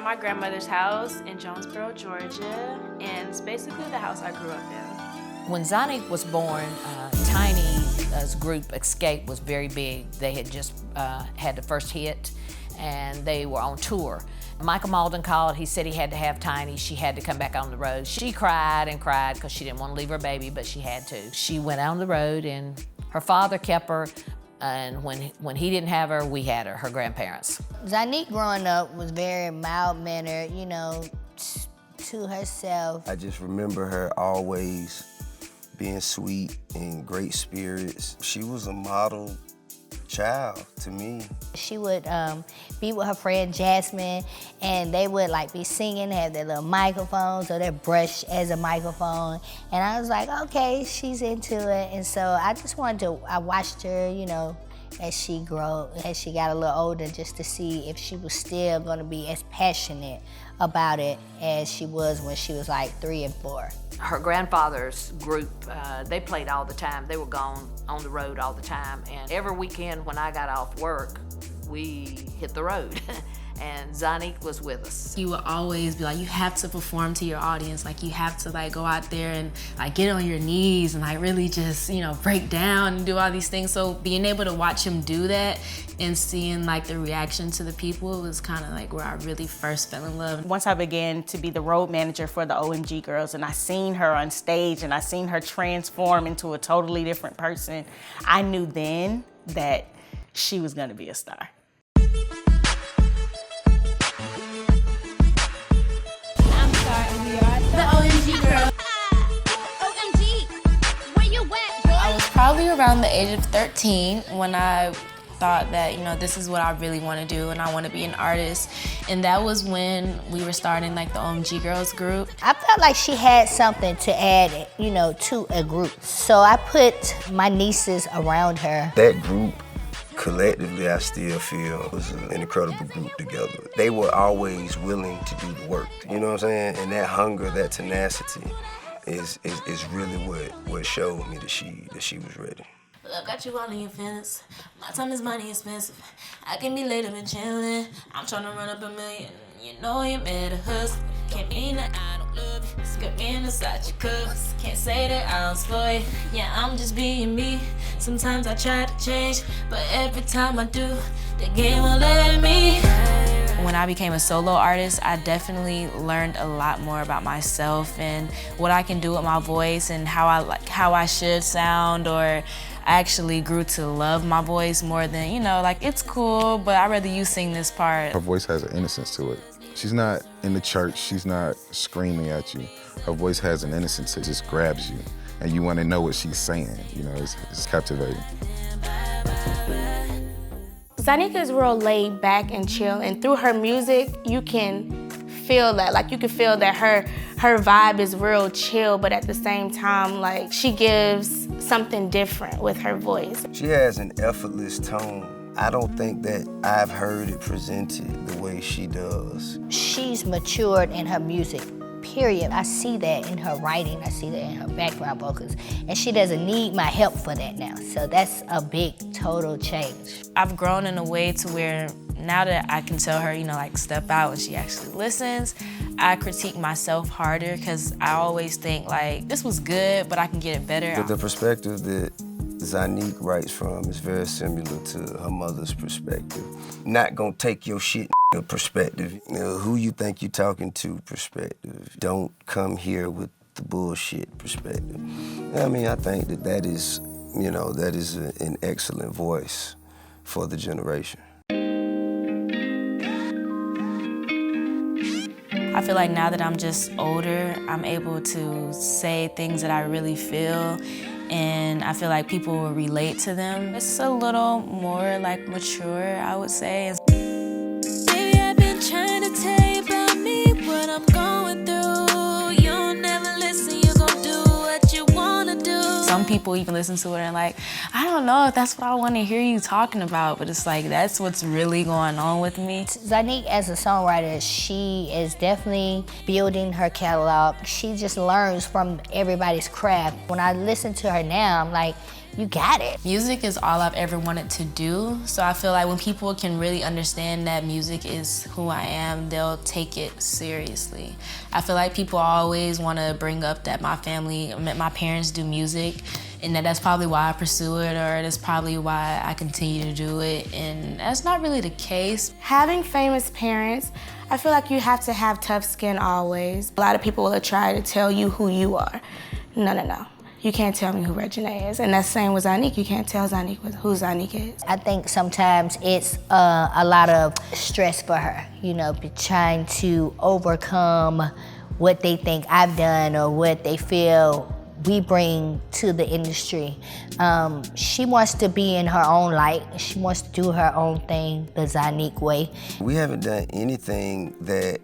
my grandmother's house in Jonesboro, Georgia, and it's basically the house I grew up in. When Zonnique was born, Tiny's group Escape was very big. They had just had the first hit, and they were on tour. Michael Malden called. He said he had to have Tiny. She had to come back on the road. She cried and cried because she didn't want to leave her baby, but she had to. She went on the road, and her father kept her, and when he didn't have her, we had her, her grandparents. Zonnique growing up was very mild-mannered, you know, to herself. I just remember her always being sweet and great spirits. She was a model child to me. She would be with her friend Jasmine, and they would like be singing, have their little microphones or their brush as a microphone. And I was like, okay, she's into it. And so I just wanted to, I watched her, you know, as she got a little older, just to see if she was still gonna be as passionate about it as she was when she was like 3 and 4. Her grandfather's group, they played all the time. They were gone on the road all the time. And every weekend when I got off work, we hit the road. And Zonnique was with us. You would always be like, you have to perform to your audience. Like, you have to like go out there and like get on your knees and like really just, you know, break down and do all these things. So being able to watch him do that and seeing like the reaction to the people was kind of like where I really first fell in love. Once I began to be the road manager for the OMG Girlz, and I seen her on stage and I seen her transform into a totally different person, I knew then that she was gonna be a star. The OMG Girl. OMG, where you at, boy? I was probably around the age of 13 when I thought that, you know, this is what I really want to do and I want to be an artist. And that was when we were starting like the OMG Girlz group. I felt like she had something to add, you know, to a group. So I put my nieces around her. That group, collectively, I still feel was an incredible group together. They were always willing to do the work, you know what I'm saying? And that hunger, that tenacity is really what showed me that she was ready. Love got you all in your feelings. My time is money expensive. I can be later than chillin'. I'm tryna run up $1 million. You know you made a hustle. Can't mean that I don't love you. Skip inside your cups. Can't say that I don't spoil you. Yeah, I'm just being me. Sometimes I try to change, but every time I do, the game won't let me. When I became a solo artist, I definitely learned a lot more about myself and what I can do with my voice and how I should sound, or I actually grew to love my voice more than, you know, like it's cool, but I'd rather you sing this part. Her voice has an innocence to it. She's not in the church, she's not screaming at you. Her voice has an innocence, it just grabs you and you want to know what she's saying, you know, it's captivating. Zonnique is real laid back and chill, and through her music, you can feel that. Like, you can feel that her vibe is real chill, but at the same time, like, she gives something different with her voice. She has an effortless tone. I don't think that I've heard it presented the way she does. She's matured in her music, period. I see that in her writing, I see that in her background vocals, and she doesn't need my help for that now. So that's a big, total change. I've grown in a way to where now that I can tell her, you know, like step out and she actually listens, I critique myself harder because I always think like, this was good, but I can get it better. But the perspective that Zonnique writes from is very similar to her mother's perspective. Not gonna take your shit perspective. You know, who you think you're talking to perspective. Don't come here with the bullshit perspective. I mean, I think that is, you know, that is an excellent voice for the generation. I feel like now that I'm just older, I'm able to say things that I really feel, and I feel like people will relate to them. It's a little more like mature, I would say. Baby, I've been trying to tell you about me, what I'm going through. You don't never listen, you gon' do what you wanna do. Some people even listen to it and like, I don't know if that's what I wanna hear you talking about, but it's like, that's what's really going on with me. Zonnique, as a songwriter, she is definitely building her catalog. She just learns from everybody's craft. When I listen to her now, I'm like, you got it. Music is all I've ever wanted to do, so I feel like when people can really understand that music is who I am, they'll take it seriously. I feel like people always want to bring up that my parents do music, and that's probably why I pursue it, or that's probably why I continue to do it, and that's not really the case. Having famous parents, I feel like you have to have tough skin always. A lot of people will try to tell you who you are. No. You can't tell me who REGINAE is. And that's the same with Zonnique. You can't tell Zonnique who Zonnique is. I think sometimes it's a lot of stress for her, you know, trying to overcome what they think I've done or what they feel we bring to the industry. She wants to be in her own light. She wants to do her own thing the Zonnique way. We haven't done anything that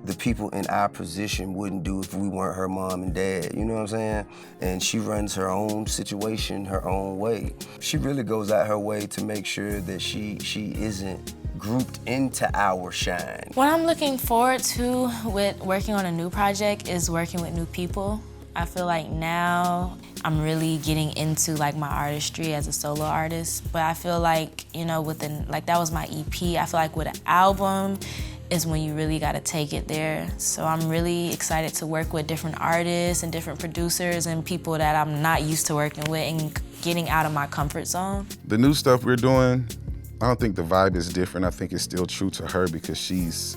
the people in our position wouldn't do if we weren't her mom and dad, you know what I'm saying? And she runs her own situation her own way. She really goes out her way to make sure that she isn't grouped into our shine. What I'm looking forward to with working on a new project is working with new people. I feel like now I'm really getting into like my artistry as a solo artist, but I feel like, you know, that was my EP. I feel like with an album is when you really gotta take it there. So I'm really excited to work with different artists and different producers and people that I'm not used to working with and getting out of my comfort zone. The new stuff we're doing, I don't think the vibe is different. I think it's still true to her because she's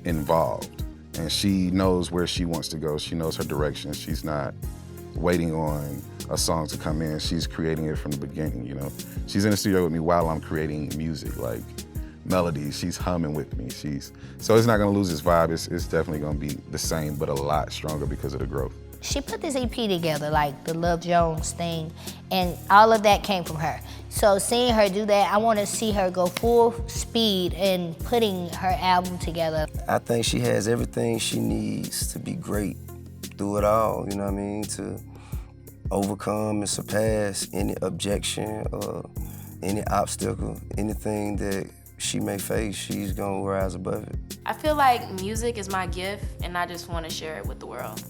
involved and she knows where she wants to go. She knows her direction. She's not waiting on a song to come in. She's creating it from the beginning, you know? She's in the studio with me while I'm creating music, like melodies. She's humming with me. So it's not gonna lose its vibe. It's definitely gonna be the same, but a lot stronger because of the growth. She put this EP together, like the Love Jones thing, and all of that came from her. So seeing her do that, I want to see her go full speed in putting her album together. I think she has everything she needs to be great through it all, you know what I mean? To overcome and surpass any objection or any obstacle, anything that she may face, she's gonna rise above it. I feel like music is my gift and I just want to share it with the world.